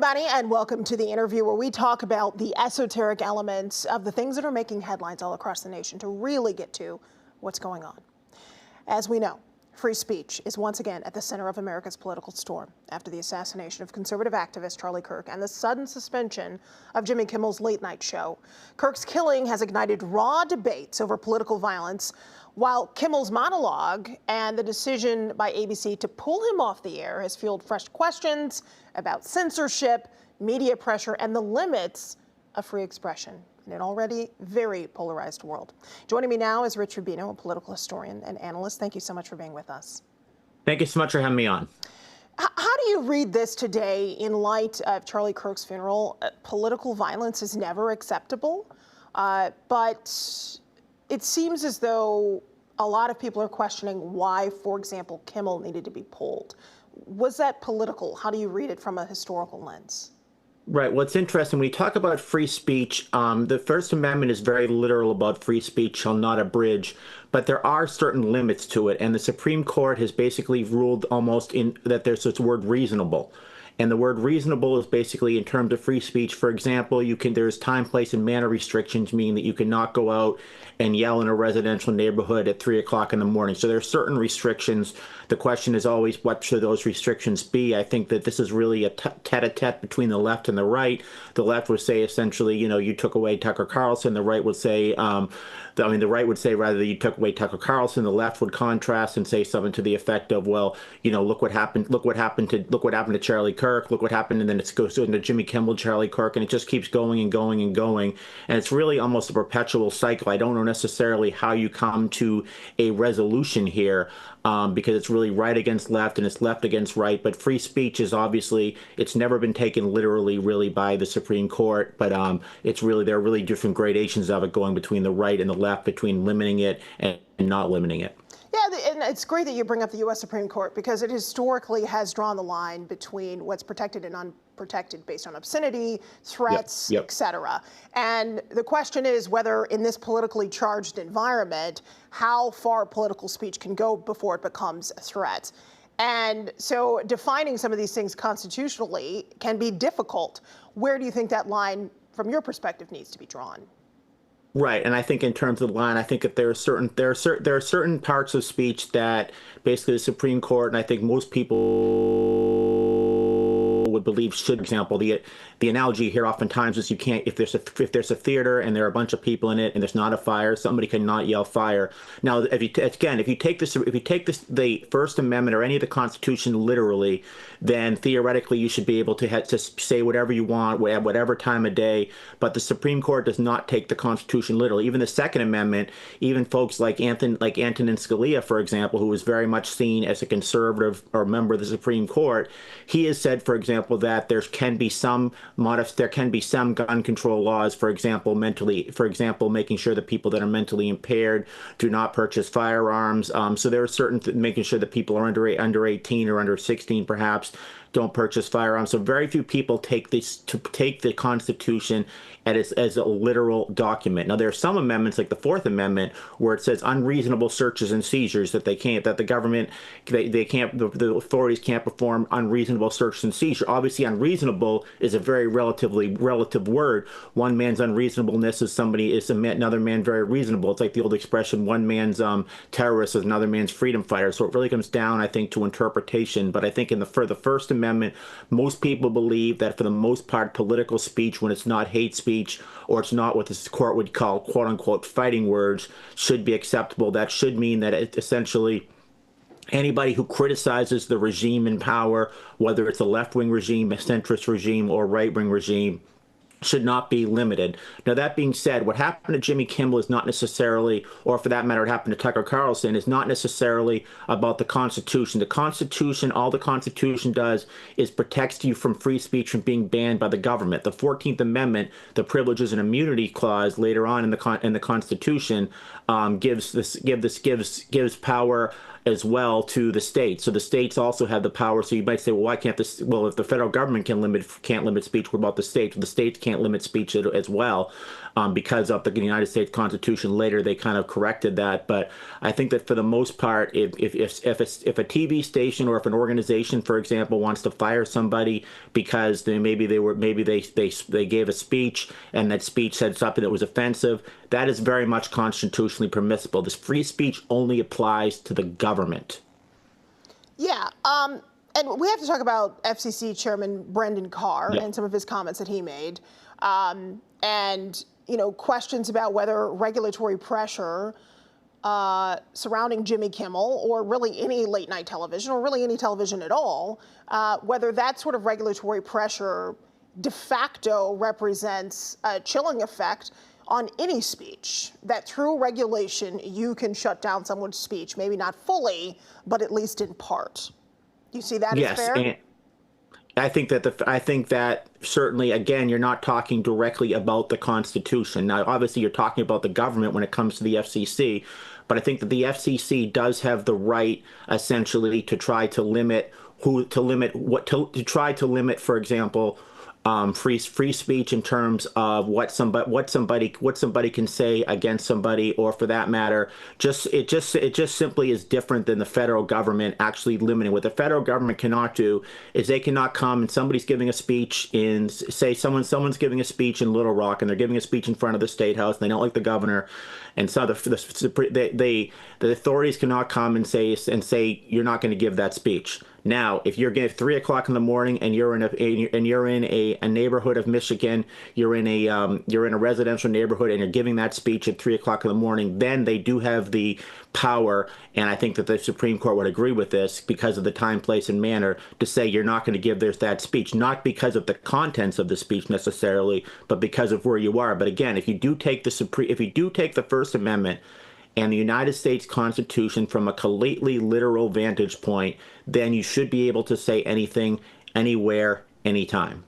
everybody, and welcome to the interview where we talk about the esoteric elements of the things that are making headlines all across the nation to really get to what's going on. As we know, free speech is once again at the center of America's political storm after the assassination of conservative activist Charlie Kirk and the sudden suspension of Jimmy Kimmel's late-night show. Kirk's killing has ignited raw debates over political violence, while Kimmel's monologue and the decision by ABC to pull him off the air has fueled fresh questions about censorship, media pressure, and the limits of free expression in an already very polarized world. Joining me now is Rich Rubino, a political historian and analyst. Thank you so much for being with us. Thank you so much for having me on. How do you read this today in light of Charlie Kirk's funeral? Political violence is never acceptable, but it seems as though a lot of people are questioning why, for example, Kimmel needed to be pulled. Was that political? How do you read it from a historical lens? Right. What's interesting, when we talk about free speech, the First Amendment is very literal about free speech shall not abridge, but there are certain limits to it. And the Supreme Court has basically ruled almost in that there's this word reasonable. And the word reasonable is basically in terms of free speech. For example, there's time, place, and manner restrictions, meaning that you cannot go out and yell in a residential neighborhood at 3 o'clock in the morning. So there are certain restrictions. The question is always, what should those restrictions be? I think that this is really a tete-a-tete between the left and the right. The left would say essentially, you took away Tucker Carlson. The right would say, the right would say rather that you took away Tucker Carlson. The left would contrast and say something to the effect of, well, look what happened to Charlie Kirk. Look what happened, and then it goes into Jimmy Kimmel, Charlie Kirk, and it just keeps going and going and going. And it's really almost a perpetual cycle. I don't know necessarily how you come to a resolution here, because it's really right against left and it's left against right. But free speech is obviously, it's never been taken literally really by the Supreme Court, but there are really different gradations of it going between the right and the left, between limiting it and not limiting it. Yeah, and it's great that you bring up the U.S. Supreme Court because it historically has drawn the line between what's protected and unprotected based on obscenity, threats, et cetera. And the question is whether in this politically charged environment, how far political speech can go before it becomes a threat. And so defining some of these things constitutionally can be difficult. Where do you think that line, from your perspective, needs to be drawn? Right, and I think in terms of the line, I think that there are certain parts of speech that basically the Supreme Court, and I think most people would believe should. For example, the analogy here oftentimes is you can't, if there's a theater and there are a bunch of people in it and there's not a fire, somebody cannot yell fire. Now, if you take the First Amendment or any of the Constitution literally, then theoretically you should be able to say whatever you want at whatever time of day. But the Supreme Court does not take the Constitution literally. Even the Second Amendment, even folks like Antonin Scalia, for example, who was very much seen as a conservative or member of the Supreme Court, he has said, for example, that there can be some gun control laws, for example, making sure that people that are mentally impaired do not purchase firearms. So there are certain making sure that people are under 18 or under 16, perhaps, don't purchase firearms. So very few people take the Constitution as a literal document. Now, there are some amendments, like the Fourth Amendment, where it says unreasonable searches and seizures, that the authorities can't perform unreasonable search and seizure. Obviously, unreasonable is a very relative word. One man's unreasonableness is another man very reasonable. It's like the old expression, one man's terrorist is another man's freedom fighter. So it really comes down, I think, to interpretation. But I think for the First Amendment, most people believe that for the most part, political speech, when it's not hate speech or it's not what this court would call quote unquote fighting words, should be acceptable. That should mean that it essentially anybody who criticizes the regime in power, whether it's a left-wing regime, a centrist regime, or right-wing regime, should not be limited. Now, that being said, what happened to Jimmy Kimmel is not necessarily, or for that matter, what happened to Tucker Carlson, is not necessarily about the Constitution. The Constitution, all the Constitution does is protects you from free speech from being banned by the government. The 14th Amendment, the Privileges and Immunity Clause, later on in the Constitution, gives power as well to the states. So the states also have the power. So you might say, well, why can't this? Well, if the federal government can't limit speech, what about the states? Well, the states can't limit speech as well, because of the United States Constitution. Later, they kind of corrected that. But I think that for the most part, if a TV station or if an organization, for example, wants to fire somebody because maybe they gave a speech and that speech said something that was offensive, that is very much constitutionally permissible. This free speech only applies to the government. Yeah. And we have to talk about FCC Chairman Brendan Carr and some of his comments that he made. And, questions about whether regulatory pressure surrounding Jimmy Kimmel or really any late night television or really any television at all, whether that sort of regulatory pressure de facto represents a chilling effect on any speech, that through regulation you can shut down someone's speech, maybe not fully, but at least in part. You see that as fair? And I think that certainly, again, you're not talking directly about the Constitution. Now, obviously, you're talking about the government when it comes to the FCC, but I think that the FCC does have the right, essentially, to try to limit for example, free speech in terms of what somebody can say against somebody, or for that matter, it just simply is different than the federal government actually limiting. What the federal government cannot do is they cannot come and somebody's giving a speech in, say, someone's giving a speech in Little Rock and they're giving a speech in front of the State House and they don't like the governor, and so the authorities cannot come and say you're not going to give that speech. Now, if you're getting 3 o'clock in the morning and you're in a neighborhood of Michigan, you're in a residential neighborhood and you're giving that speech at 3 o'clock in the morning, then they do have the power, and I think that the Supreme Court would agree with this because of the time, place, and manner, to say you're not going to give that speech, not because of the contents of the speech necessarily, but because of where you are. But again, if you do take the First Amendment and the United States Constitution from a completely literal vantage point, then you should be able to say anything, anywhere, anytime.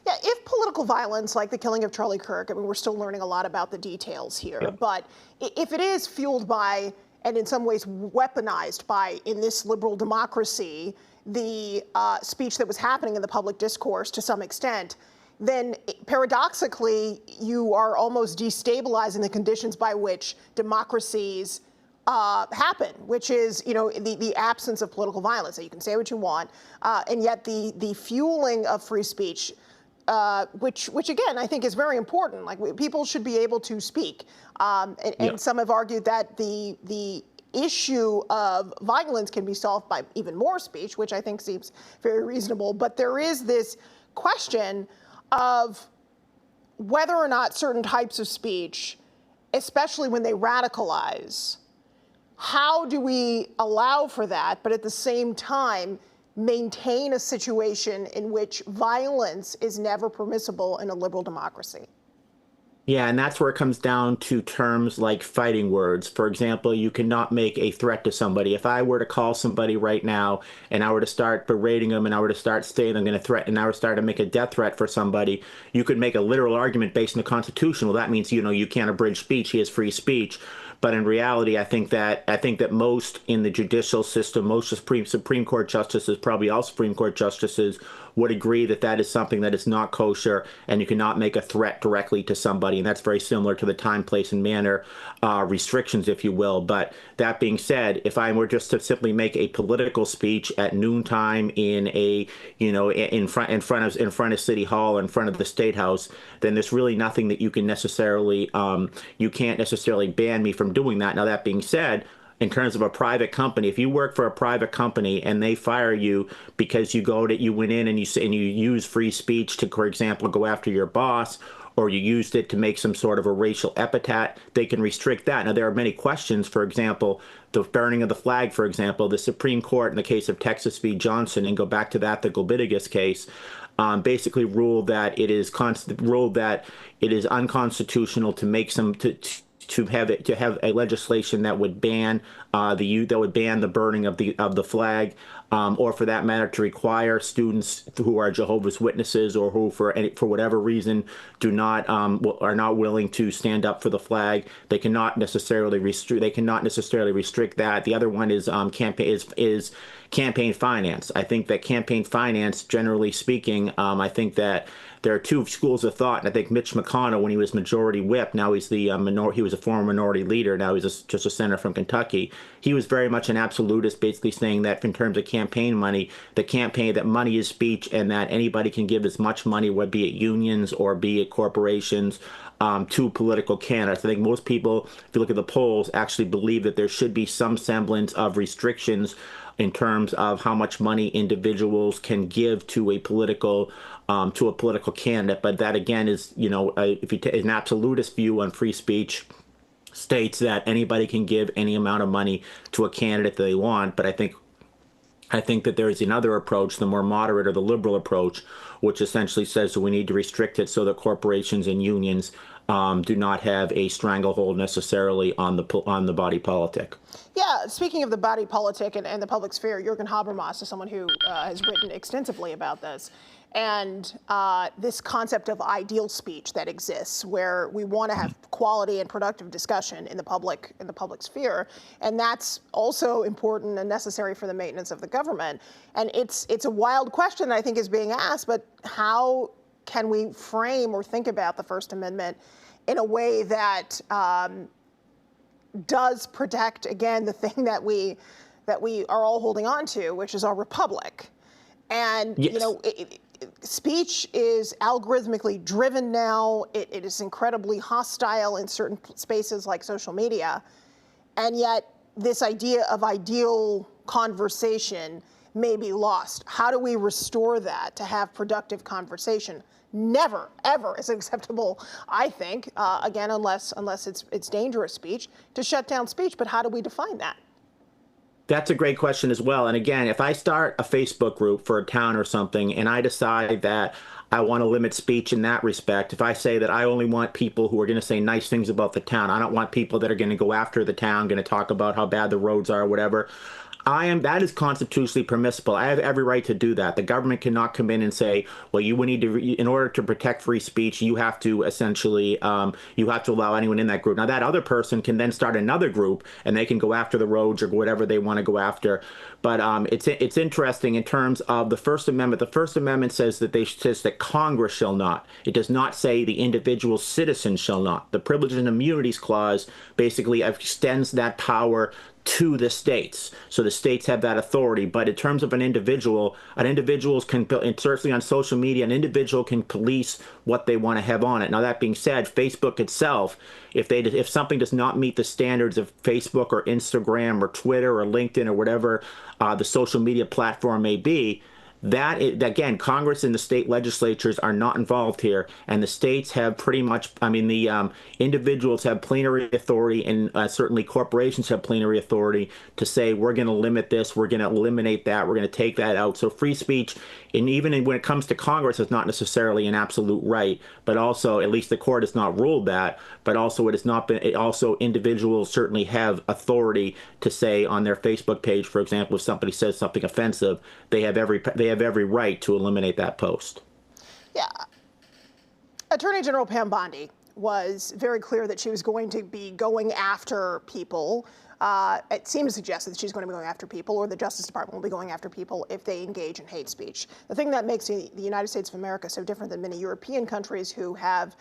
Yeah, if political violence, like the killing of Charlie Kirk, I mean, we're still learning a lot about the details here, but if it is fueled by, and in some ways weaponized by, in this liberal democracy, the speech that was happening in the public discourse to some extent, then paradoxically, you are almost destabilizing the conditions by which democracies happen, which is, the absence of political violence. So you can say what you want, and yet the fueling of free speech, which again, I think is very important. Like, people should be able to speak. And some have argued that the issue of violence can be solved by even more speech, which I think seems very reasonable. But there is this question of whether or not certain types of speech, especially when they radicalize, how do we allow for that, but at the same time maintain a situation in which violence is never permissible in a liberal democracy? Yeah, and that's where it comes down to terms like fighting words. For example, you cannot make a threat to somebody. If I were to call somebody right now and I were to start berating them and I were to start saying I'm going to threaten, and I were to start to make a death threat for somebody, you could make a literal argument based on the Constitution. Well, that means, you can't abridge speech. He has free speech. But in reality, I think that most in the judicial system, most Supreme Court justices, probably all Supreme Court justices, would agree that that is something that is not kosher, and you cannot make a threat directly to somebody. And that's very similar to the time, place, and manner restrictions, if you will. But that being said, if I were just to simply make a political speech at noontime in front of City Hall, in front of the State House, then there's really nothing that you can necessarily you can't necessarily ban me from doing that. Now, that being said, in terms of a private company, if you work for a private company and they fire you because you went in and you use free speech to, for example, go after your boss, or you used it to make some sort of a racial epithet, they can restrict that. Now, there are many questions. For example, the burning of the flag, for example, the Supreme Court in the case of Texas v. Johnson, and go back to that, the Golbitigus case, basically ruled that it is unconstitutional to make to have a legislation that would ban the burning of the flag, or for that matter, to require students who are Jehovah's Witnesses or who for whatever reason are not willing to stand up for the flag. They cannot necessarily restrict that. The other one is campaign finance. I think that campaign finance, generally speaking, I think that there are two schools of thought, and I think Mitch McConnell, when he was majority whip, now he's the he was a former minority leader, now he's just a senator from Kentucky. He was very much an absolutist, basically saying that in terms of campaign money, that money is speech, and that anybody can give as much money, whether be it unions or be it corporations, to political candidates. I think most people, if you look at the polls, actually believe that there should be some semblance of restrictions in terms of how much money individuals can give to a political candidate. But that again is, if you take an absolutist view on free speech, states that anybody can give any amount of money to a candidate that they want. But I think that there is another approach, the more moderate or the liberal approach, which essentially says that we need to restrict it so that corporations and unions do not have a stranglehold necessarily on the body politic. Yeah, speaking of the body politic and the public sphere, Jürgen Habermas is someone who has written extensively about this. And this concept of ideal speech that exists, where we want to have quality and productive discussion in the public sphere, and that's also important and necessary for the maintenance of the government. And it's a wild question that I think is being asked, but how can we frame or think about the First Amendment in a way that does protect, again, the thing that we are all holding on to, which is our republic? And yes. Speech is algorithmically driven now. It is incredibly hostile in certain spaces like social media. And yet this idea of ideal conversation may be lost. How do we restore that to have productive conversation? Never, ever is acceptable, I think, again, unless it's dangerous speech, to shut down speech. But how do we define that? That's a great question as well. And again, if I start a Facebook group for a town or something, and I decide that I want to limit speech in that respect, if I say that I only want people who are going to say nice things about the town, I don't want people that are going to go after the town, going to talk about how bad the roads are or whatever, that is constitutionally permissible. I have every right to do that. The government cannot come in and say, well, you would need to, in order to protect free speech, you have to essentially, you have to allow anyone in that group. Now, that other person can then start another group and they can go after the roads or whatever they want to go after. But it's interesting in terms of the First Amendment. The First Amendment says that Congress shall not. It does not say the individual citizen shall not. The Privileges and Immunities Clause basically extends that power to the states. So the states have that authority. But in terms of an individual can, and certainly on social media, an individual can police what they want to have on it. Now, that being said, Facebook itself, if something does not meet the standards of Facebook or Instagram or Twitter or LinkedIn or whatever the social media platform may be, that again, Congress and the state legislatures are not involved here, and the states have pretty much, the individuals have plenary authority, and certainly corporations have plenary authority to say, we're going to limit this, we're going to eliminate that, we're going to take that out. So free speech, and even when it comes to Congress, is not necessarily an absolute right, but also, at least the court has not ruled that, but also it has not been, also individuals certainly have authority to say on their Facebook page, for example, if somebody says something offensive, they have every right to eliminate that post. Yeah. Attorney General Pam Bondi was very clear that she was going to be going after people. It seems to suggest that she's going to be going after people, or the Justice Department will be going after people if they engage in hate speech. The thing that makes the United States of America so different than many European countries who have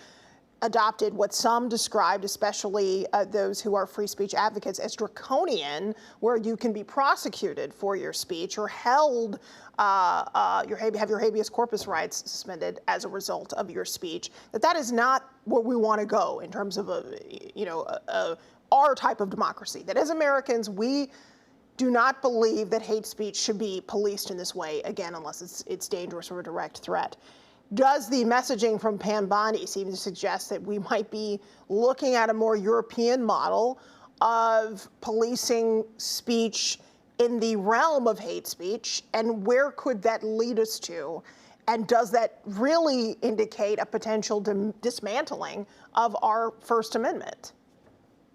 adopted what some described, especially those who are free speech advocates, as draconian, where you can be prosecuted for your speech or held, have your habeas corpus rights suspended as a result of your speech. That is not where we want to go in terms of our type of democracy. That as Americans, we do not believe that hate speech should be policed in this way, again, unless it's dangerous or a direct threat. Does the messaging from Pam Bondi seem to suggest that we might be looking at a more European model of policing speech in the realm of hate speech? And where could that lead us to? And does that really indicate a potential dismantling of our First Amendment?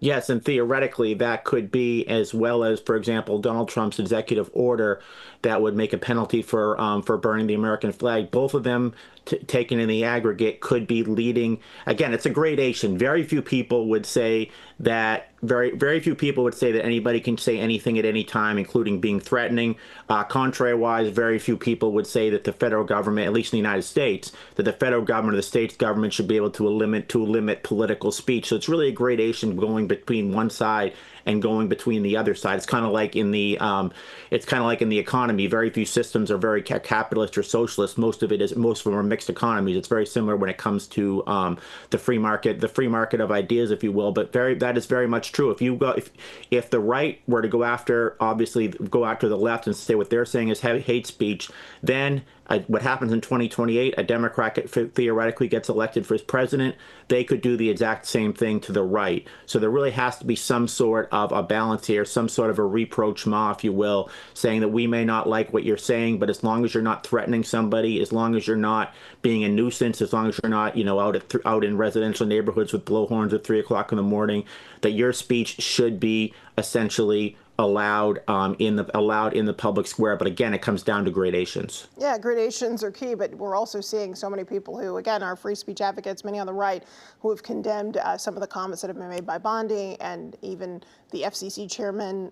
Yes, and theoretically that could be, as well as, for example, Donald Trump's executive order that would make a penalty for burning the American flag. Both of them, taken in the aggregate, could be leading. Again, it's a gradation. Very few people would say that very few people would say that anybody can say anything at any time, including being threatening. Contrary-wise, very few people would say that the federal government, at least in the United States, that the federal government or the state's government should be able to limit political speech. So it's really a gradation going between one side and going between the other side. It's kind of like in the economy. Very few systems are very capitalist or socialist. Most of them are mixed economies. It's very similar when it comes to the free market of ideas, if you will. But that is very much true. If the right were to go after the left and say what they're saying is hate speech, then what happens in 2028, a Democrat theoretically gets elected for president, they could do the exact same thing to the right. So there really has to be some sort of a balance here, some sort of a rapprochement, if you will, saying that we may not like what you're saying, but as long as you're not threatening somebody, as long as you're not being a nuisance, as long as you're not, out in residential neighborhoods with blowhorns at 3 o'clock in the morning, that your speech should be essentially allowed in the public square. But again, it comes down to gradations. Yeah, gradations are key, but we're also seeing so many people who, again, are free speech advocates, many on the right, who have condemned some of the comments that have been made by Bondi and even the FCC chairman.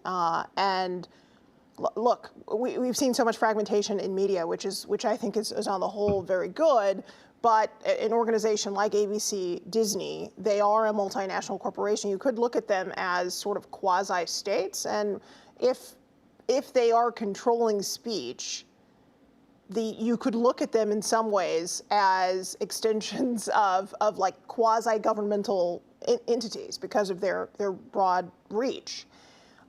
And look, we've seen so much fragmentation in media, which I think is on the whole very good. But an organization like ABC, Disney, they are a multinational corporation. You could look at them as sort of quasi-states. And if they are controlling speech, you could look at them in some ways as extensions of like quasi-governmental entities because of their broad reach.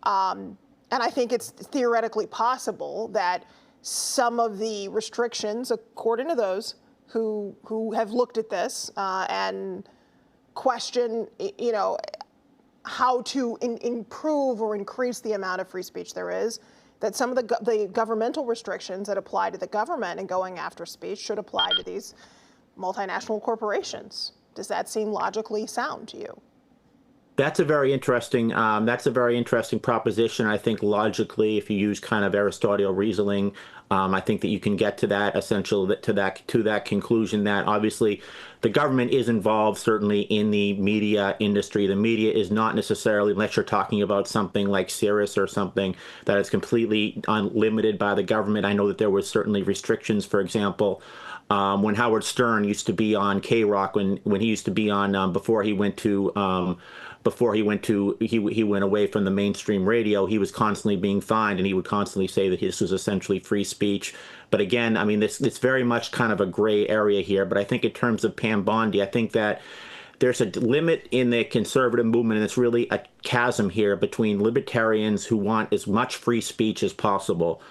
And I think it's theoretically possible that some of the restrictions, according to those who have looked at this and question, how to improve or increase the amount of free speech there is, that some of the governmental restrictions that apply to the government and going after speech should apply to these multinational corporations. Does that seem logically sound to you? That's a very interesting proposition. I think logically, if you use kind of Aristotelian reasoning, I think that you can get to that to that conclusion that obviously the government is involved certainly in the media industry. The media is not necessarily, unless you're talking about something like Sirius or something that is completely unlimited by the government. I know that there was certainly restrictions, for example, when Howard Stern used to be on K-Rock, when he used to be on he went away from the mainstream radio, he was constantly being fined, and he would constantly say that this was essentially free speech. But again, I mean, it's very much kind of a gray area here. But I think in terms of Pam Bondi, I think that there's a limit in the conservative movement, and it's really a chasm here between libertarians who want as much free speech as possible,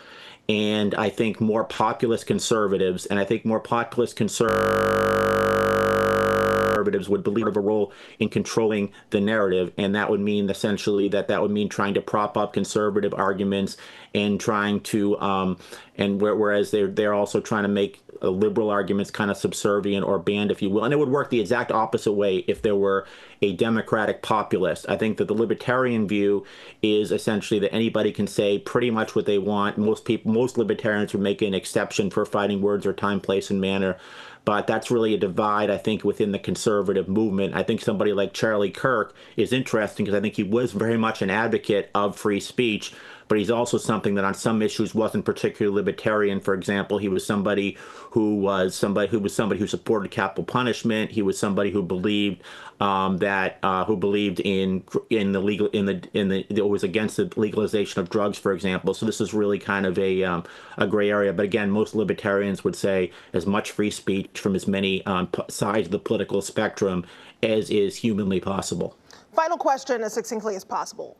and I think more populist conservatives, and I think more populist conservatives would believe of a role in controlling the narrative, and that would mean essentially that would mean trying to prop up conservative arguments and trying to whereas they're also trying to make liberal arguments kind of subservient or banned, if you will. And it would work the exact opposite way if there were a democratic populist. I think that the libertarian view is essentially that anybody can say pretty much what they want. Most libertarians would make an exception for fighting words or time, place, and manner. But that's really a divide, I think, within the conservative movement. I think somebody like Charlie Kirk is interesting because I think he was very much an advocate of free speech, but he's also something that on some issues wasn't particularly libertarian. For example, he was somebody who supported capital punishment. He was somebody who believed was against the legalization of drugs, for example. So this is really kind of a gray area. But again, most libertarians would say as much free speech from as many sides of the political spectrum as is humanly possible. Final question, as succinctly as possible.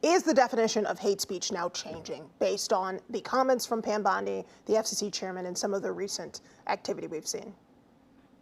Is the definition of hate speech now changing based on the comments from Pam Bondi, the FCC chairman, and some of the recent activity we've seen?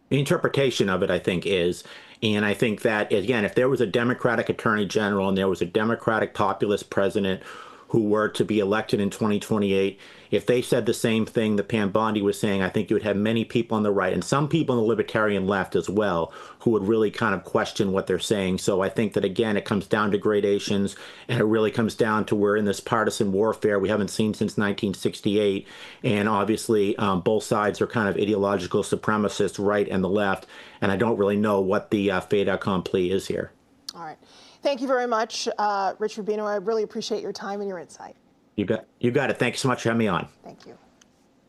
The interpretation of it, I think, is, and I think that, again, if there was a Democratic attorney general and there was a Democratic populist president who were to be elected in 2028, if they said the same thing that Pam Bondi was saying, I think you would have many people on the right and some people on the libertarian left as well who would really kind of question what they're saying. So I think that, again, it comes down to gradations, and it really comes down to we're in this partisan warfare we haven't seen since 1968. And obviously, both sides are kind of ideological supremacists, right and the left. And I don't really know what the fait accompli is here. All right. Thank you very much, Rich Rubino. I really appreciate your time and your insight. You got it. Thanks so much for having me on. Thank you.